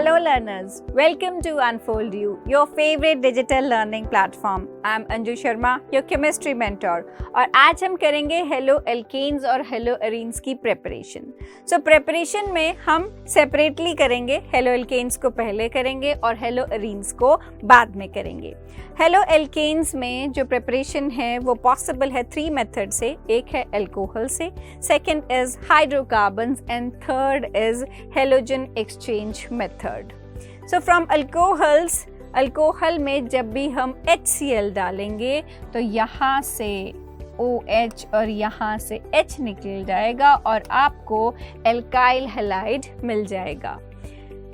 Hello learners, welcome to Unfold You, your favorite digital learning platform. I'm Anju Sharma, your chemistry mentor. और आज हम करेंगे halo alkanes और hello arenes की preparation. सो preparation में हम सेपरेटली करेंगे. हेलो एल्केन्स को पहले करेंगे और हेलो एरीन्स को बाद में करेंगे. हेलो एल्केन्स में जो प्रेपरेशन है वो पॉसिबल है 3 मेथड से. एक है अल्कोहल से, second is hydrocarbons and third is halogen exchange method. So from alcohols, alcohol में जब भी हम HCl डालेंगे तो यहाँ से OH और यहाँ से H निकल जाएगा और आपको एल्काइल हैलाइड मिल जाएगा.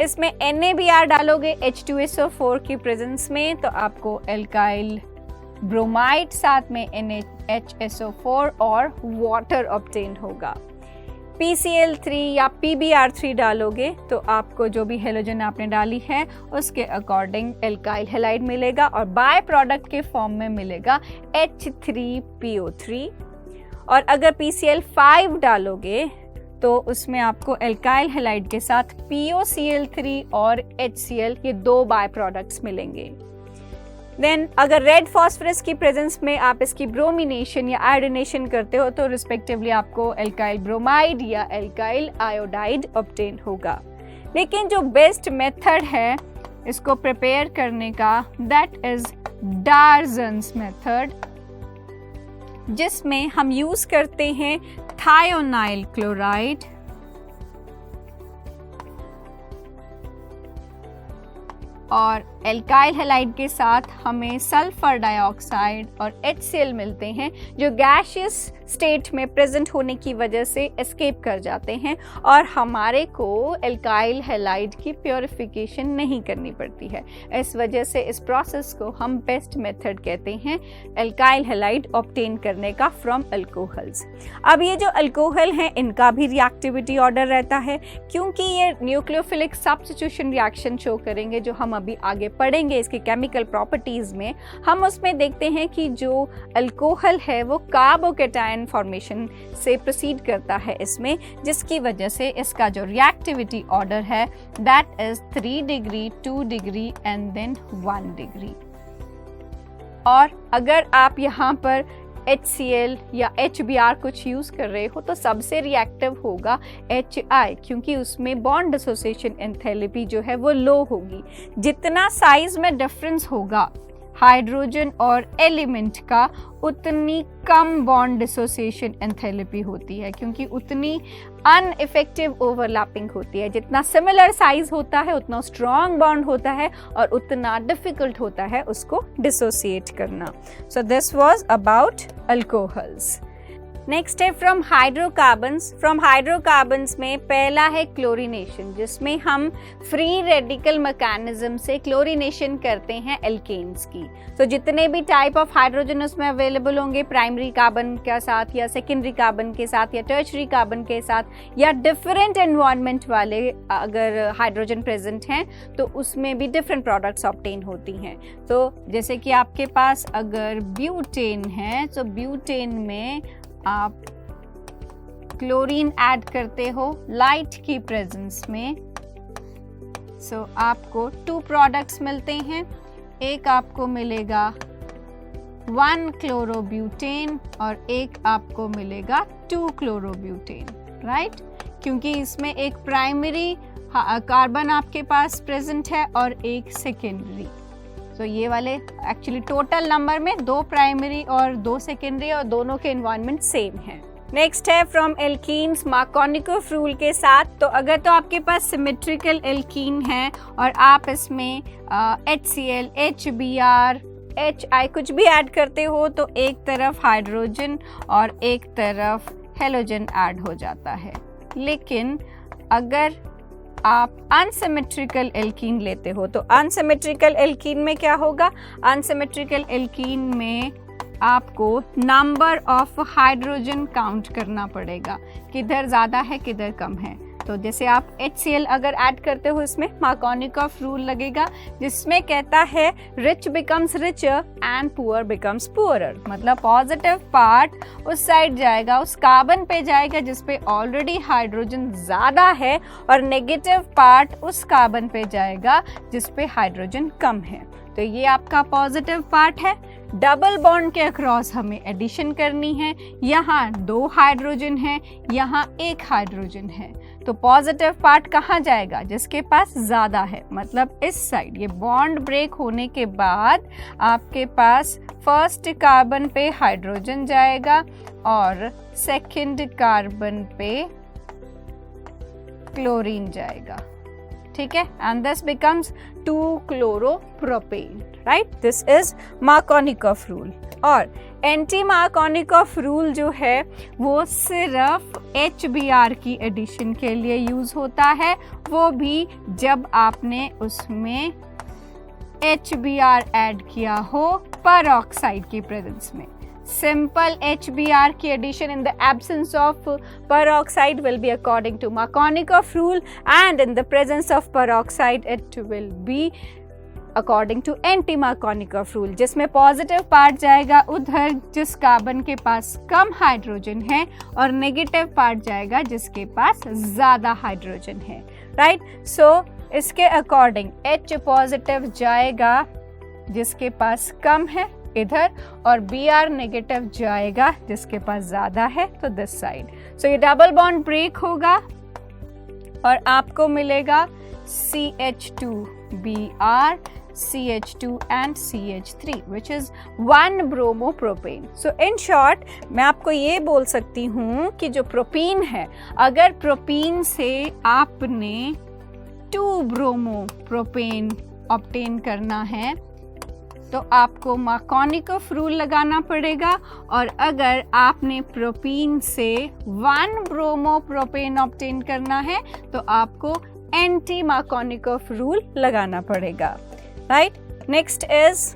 इसमें NaBr डालोगे H2SO4 की प्रेजेंस में तो आपको एल्काइल ब्रोमाइड साथ में NaHSO4 और वाटर ऑब्टेन होगा. PCl3 या PBr3 डालोगे तो आपको जो भी हेलोजन आपने डाली है उसके अकॉर्डिंग एल्काइल हैलाइड मिलेगा और बाय प्रोडक्ट के फॉर्म में मिलेगा H3PO3. और अगर PCl5 डालोगे तो उसमें आपको एल्काइल हैलाइड के साथ POCl3 और HCl ये 2 बाय प्रोडक्ट्स मिलेंगे. देन अगर रेड फॉस्फोरस की प्रेजेंस में आप इसकी ब्रोमिनेशन या आयोडिनेशन करते हो तो रिस्पेक्टिवली आपको एल्काइल ब्रोमाइड या एल्काइल आयोडाइड ऑब्टेन होगा. लेकिन जो बेस्ट मेथड है इसको प्रिपेयर करने का दैट इज डार्जन्स मेथड, जिसमें हम यूज करते हैं थायोनाइल क्लोराइड और एल्काइल हैलाइड के साथ हमें सल्फर डाइऑक्साइड और HCl मिलते हैं जो गैसियस स्टेट में प्रेजेंट होने की वजह से एस्केप कर जाते हैं और हमारे को एल्काइल हैलाइड की प्योरिफिकेशन नहीं करनी पड़ती है. इस वजह से इस प्रोसेस को हम बेस्ट मेथड कहते हैं एल्काइल हैलाइड ऑब्टेन करने का फ्रॉम अल्कोहल्स. अब ये जो अल्कोहल हैं इनका भी रिएक्टिविटी ऑर्डर रहता है क्योंकि ये न्यूक्लियोफिलिक सब्स्टिट्यूशन रिएक्शन शो करेंगे जो हम अभी आगे पढ़ेंगे इसके केमिकल प्रॉपर्टीज में. हम उसमें देखते हैं कि जो अल्कोहल है वो कार्बोकैटायन फॉर्मेशन से प्रोसीड करता है इसमें, जिसकी वजह से इसका जो रिएक्टिविटी ऑर्डर है that is 3 degree, 2 degree and then 1 degree. और अगर आप यहाँ पर HCl या HBr कुछ यूज कर रहे हो तो सबसे रिएक्टिव होगा HI क्योंकि उसमें बॉन्ड एसोसिएशन एंथैल्पी जो है वो लो होगी. जितना साइज में डिफरेंस होगा हाइड्रोजन और एलिमेंट का उतनी कम बॉन्ड डिसोसिएशन एंथैल्पी होती है क्योंकि उतनी अनइफेक्टिव ओवरलैपिंग होती है. जितना सिमिलर साइज होता है उतना स्ट्रॉन्ग बॉन्ड होता है और उतना डिफिकल्ट होता है उसको डिसोसिएट करना. So this was about alcohols. Next है फ्रॉम हाइड्रोकार्बन्स. फ्रॉम हाइड्रोकार्बन्स में पहला है क्लोरीनेशन, जिसमें हम फ्री रेडिकल मैकेनिज्म से क्लोरीनेशन करते हैं एल्केन्स की. तो जितने भी टाइप ऑफ हाइड्रोजन उसमें अवेलेबल होंगे प्राइमरी कार्बन के साथ या सेकेंडरी कार्बन के साथ या टर्शरी कार्बन के साथ या डिफरेंट एनवायरनमेंट वाले अगर हाइड्रोजन प्रेजेंट हैं तो उसमें भी डिफरेंट प्रोडक्ट्स ऑब्टेन होती हैं. तो जैसे कि आपके पास अगर ब्यूटेन है तो ब्यूटेन में आप क्लोरीन ऐड करते हो लाइट की प्रेजेंस में. सो आपको 2 प्रोडक्ट्स मिलते हैं. एक आपको मिलेगा 1 क्लोरोब्यूटेन और एक आपको मिलेगा 2 क्लोरोब्यूटेन, राइट? क्योंकि इसमें एक प्राइमरी कार्बन आपके पास प्रेजेंट है और एक सेकेंडरी. तो ये वाले एक्चुअली टोटल नंबर में 2 प्राइमरी और 2 सेकेंडरी और दोनों के एनवायरनमेंट सेम है. नेक्स्ट है फ्रॉम एल्कीन्स मार्कोनिकोव रूल के साथ. तो अगर तो आपके पास सिमेट्रिकल एल्कीन है और आप इसमें HCl, HBr, HI कुछ भी ऐड करते हो तो एक तरफ हाइड्रोजन और एक तरफ हेलोजन ऐड हो जाता है. लेकिन अगर आप अनसिमेट्रिकल एल्कीन लेते हो तो अनसिमेट्रिकल एल्कीन में क्या होगा? अनसिमेट्रिकल एल्कीन में आपको नंबर ऑफ हाइड्रोजन काउंट करना पड़ेगा, किधर ज़्यादा है किधर कम है. तो जैसे आप HCl अगर ऐड करते हो इसमें मार्कोनिकॉफ रूल लगेगा, जिसमें कहता है rich becomes richer and poor becomes poorer. मतलब पॉजिटिव पार्ट उस साइड जाएगा, उस कार्बन पे जाएगा जिस पे ऑलरेडी हाइड्रोजन ज़्यादा है, और नेगेटिव पार्ट उस कार्बन पे जाएगा जिस पे हाइड्रोजन कम है। तो ये आपका पॉजिटिव पार्ट है। डबल बॉन्ड के अक्रॉस हमें एडिशन करनी है। यहाँ 2 हाइड्रोजन है, यहाँ 1 हाइड्रोजन है, तो पॉजिटिव पार्ट कहाँ जाएगा? जिसके पास ज़्यादा है, मतलब इस साइड। ये बॉन्ड ब्रेक होने के बाद आपके पास फर्स्ट कार्बन पे हाइड्रोजन जाएगा और सेकंड कार्बन पे क्लोरीन जाएगा, ठीक है, and this becomes 2-chloropropane, right? This is Markovnikov rule. और एंटी मार्कोनिकॉफ रूल जो है वो सिर्फ HBr की एडिशन के लिए यूज होता है, वो भी जब आपने उसमें HBr ऐड किया हो परऑक्साइड की प्रेजेंस में। Simple HBr की addition in the absence of peroxide will be according to Markovnikov rule, and in the presence of peroxide it will be according to anti-Markovnikov rule, जिसमें positive part जाएगा उधर जिस carbon के पास कम hydrogen है, और negative part जाएगा जिसके पास ज़्यादा हाइड्रोजन है, राइट? सो इसके अकॉर्डिंग H पॉजिटिव जाएगा जिसके पास कम है इधर, और Br नेगेटिव जाएगा जिसके पास ज़्यादा है, तो दिस साइड। सो ये डबल बॉन्ड ब्रेक होगा और आपको मिलेगा CH2Br, CH2 and CH3 which is 1-bromopropane. So in short मैं आपको ये बोल सकती हूँ कि जो प्रोपीन है, अगर प्रोपीन से आपने 2-bromopropane ऑब्टेन करना है तो आपको मार्कोनिकॉफ रूल लगाना पड़ेगा, और अगर आपने प्रोपीन से 1-bromopropane ऑब्टेन करना है तो आपको एंटी मार्कोनिकॉफ रूल लगाना पड़ेगा, right? Next is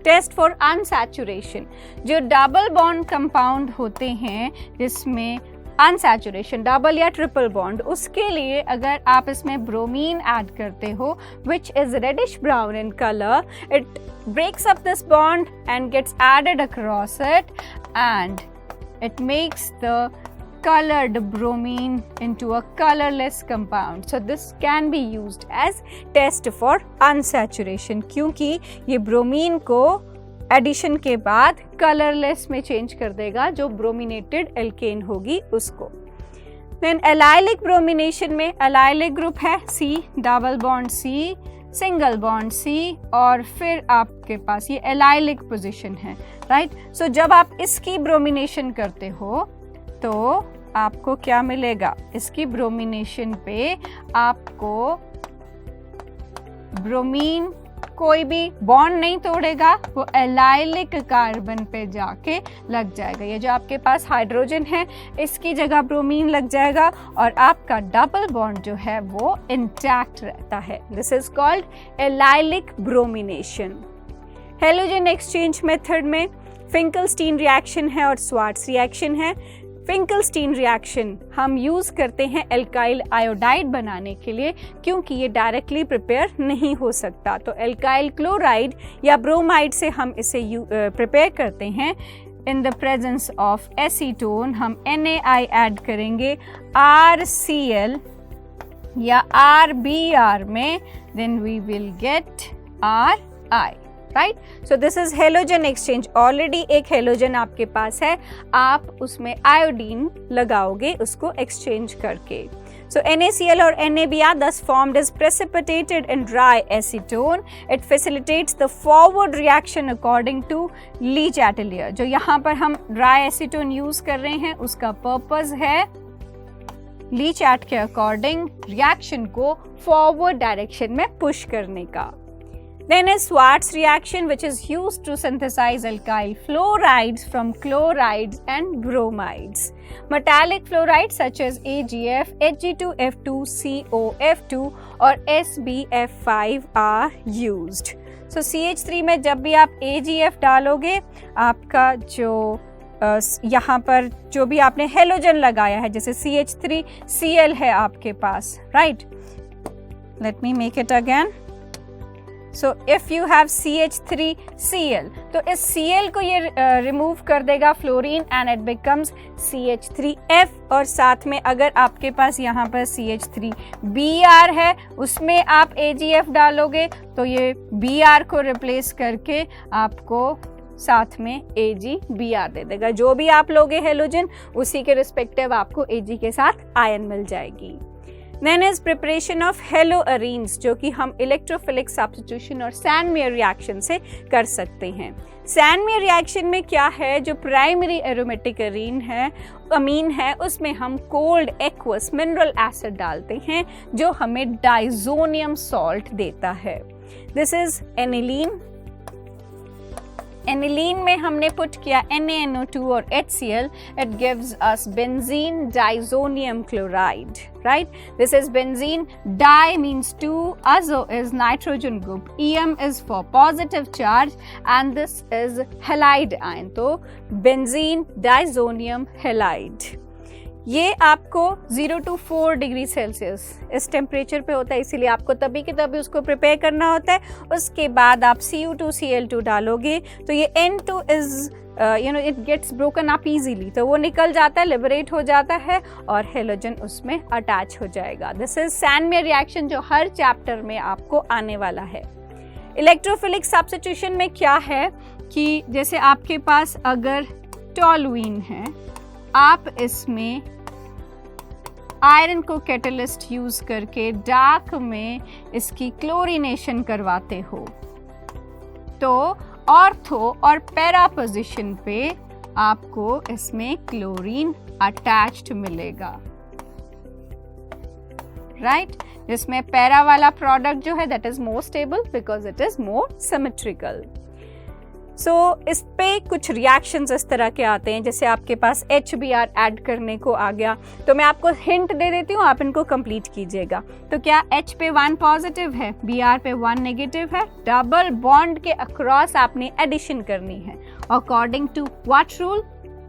test for unsaturation. जो डबल बॉन्ड कंपाउंड होते हैं जिसमें अनसैचुरेशन, डबल या ट्रिपल बॉन्ड, उसके लिए अगर आप इसमें ब्रोमीन ऐड करते हो which is reddish brown in colour, it breaks up this bond and gets added across it, and it makes the colored bromine into a colorless compound. So this can be used as test for unsaturation, क्योंकि ये bromine को addition के बाद colourless में change कर देगा, जो brominated alkene होगी उसको। देन एलाइलिक ब्रोमिनेशन में एलाइलिक ग्रुप है C, double bond C, single bond C, और फिर आपके पास ये एलाइलिक पोजीशन है, राइट? सो जब आप इसकी ब्रोमिनेशन करते हो तो आपको क्या मिलेगा? इसकी ब्रोमिनेशन पे आपको ब्रोमीन कोई भी बॉन्ड नहीं तोड़ेगा, वो एलाइलिक कार्बन पे जाके लग जाएगा। ये जो आपके पास हाइड्रोजन है इसकी जगह ब्रोमीन लग जाएगा और आपका डबल बॉन्ड जो है वो इंटैक्ट रहता है। This is called allylic bromination. Halogen exchange method में फिंकलस्टीन रिएक्शन है और स्वार्ट्ज रिएक्शन है। फिंकलस्टीन रिएक्शन हम यूज करते हैं एल्काइल आयोडाइड बनाने के लिए, क्योंकि ये डायरेक्टली प्रिपेयर नहीं हो सकता। तो एल्काइल क्लोराइड या ब्रोमाइड से हम इसे प्रिपेयर करते हैं। In the presence of acetone हम NaI ऐड करेंगे RCl या RBr में, then we will get RI, right? So this is halogen exchange. Already एक हेलोजन आपके पास है, आप उसमें आयोडीन लगाओगे उसको एक्सचेंज करके। सो NaCl और NaBr thus formed is precipitated in dry acetone. It facilitates the forward reaction according to Le-Chatelier. जो यहाँ पर हम ड्राई एसीटोन यूज कर रहे हैं उसका पर्पस है Le-Chat के अकॉर्डिंग रिएक्शन को फॉरवर्ड डायरेक्शन में पुश करने का। Then is Schwarz reaction, which is used to synthesize alkyl fluorides from chlorides and bromides. Metallic fluorides such as AgF, Hg2F2, COF2 और SbF5 are used. So CH3 में जब भी आप AgF डालोगे, आपका जो यहाँ पर जो भी आपने हेलोजन लगाया है, जैसे CH3Cl है आपके पास, right. Let me make it again. So if you have CH3Cl, तो इस Cl को ये रिमूव कर देगा fluorine and it becomes CH3F, और साथ में अगर आपके पास यहाँ पर CH3Br है, उसमें आप AgF डालोगे तो ये Br को रिप्लेस करके आपको साथ में AgBr दे देगा। जो भी आप लोगे हेलोजन, उसी के रिस्पेक्टिव आपको Ag के साथ आयन मिल जाएगी। देन इज प्रिपरेशन ऑफ हेलोअरीन्स, जो कि हम इलेक्ट्रोफिलिक सब्स्टिट्यूशन और सैंडमेयर रिएक्शन से कर सकते हैं। सैंडमेयर रिएक्शन में क्या है, जो प्राइमरी एरोमेटिक अमीन है, उसमें हम कोल्ड एक्वस मिनरल एसिड डालते हैं, जो हमें डाइजोनियम सॉल्ट देता है। This is aniline. एनिलीन में हमने पुट किया NaNO2 और HCl, it gives us benzene diazonium chloride, right? This is benzene. Di means 2, azo is nitrogen group, Em is for positive charge, and this is halide ion, तो benzene diazonium halide। ये आपको 0 to 4 degree Celsius इस temperature पे होता है, इसीलिए आपको तभी के तभी उसको प्रिपेयर करना होता है। उसके बाद आप Cu2Cl2 डालोगे तो ये N2 is it gets broken up easily, तो वो निकल जाता है, लिबरेट हो जाता है और हेलोजन उसमें अटैच हो जाएगा। दिस इज सैंडमेयर रिएक्शन, जो हर चैप्टर में आपको आने वाला है। इलेक्ट्रोफिलिक सब्स्टिट्यूशन में क्या है कि जैसे आपके पास अगर टॉलुइन है, आप इसमें आयरन को कैटलिस्ट यूज करके डार्क में इसकी क्लोरीनेशन करवाते हो, तो ऑर्थो और पैरा पोजीशन पे आपको इसमें क्लोरीन अटैच्ड मिलेगा, राइट। जिसमें पैरा वाला प्रोडक्ट जो है that is more stable because it is more symmetrical. So इस पे कुछ रिएक्शंस इस तरह के आते हैं, जैसे आपके पास HBr ऐड करने को आ गया, तो मैं आपको हिंट दे देती हूँ, आप इनको कंप्लीट कीजिएगा। तो क्या H पे 1 पॉजिटिव है, Br पे 1 नेगेटिव है, डबल बॉन्ड के अक्रॉस आपने एडिशन करनी है according to what rule,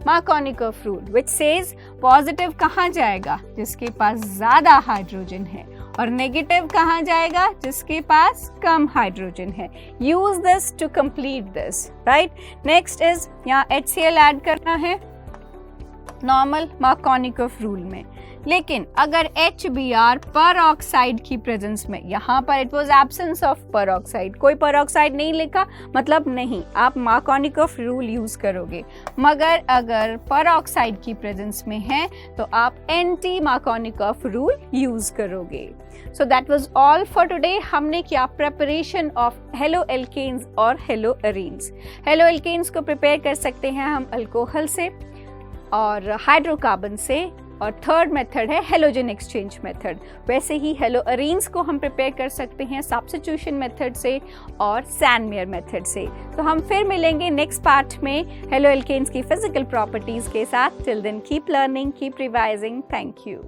Markovnikov rule, which says positive कहाँ जाएगा, जिसके पास ज्यादा हाइड्रोजन है, और नेगेटिव कहाँ जाएगा, जिसके पास कम हाइड्रोजन है। Use this to complete this, right. Next is यहाँ HCl ऐड करना है नॉर्मल मार्कोनिकोफ रूल में, लेकिन अगर HBr पर ऑक्साइड की प्रेजेंस में, यहाँ पर इट वाज एब्सेंस ऑफ पर ऑक्साइड, कोई पर ऑक्साइड नहीं लिखा मतलब नहीं, आप मार्कोनिकोफ रूल यूज करोगे। मगर अगर पर ऑक्साइड की प्रेजेंस में है तो आप एंटी मार्कोनिकोफ रूल यूज करोगे। So that was all for today. हमने किया प्रिपरेशन ऑफ हेलो एल्केन्स और हेलो एरीन्स। हेलो एल्केन्स को प्रिपेयर कर सकते हैं हम अल्कोहल से और हाइड्रोकार्बन से, और थर्ड मेथड है हेलोजन एक्सचेंज मेथड। वैसे ही हेलो एरीन्स को हम प्रिपेयर कर सकते हैं सब्स्टिट्यूशन मेथड से और सैंडमेयर मेथड से। तो हम फिर मिलेंगे नेक्स्ट पार्ट में हेलो एल्केन्स की फिजिकल प्रॉपर्टीज के साथ। Till then keep learning, keep revising. Thank you.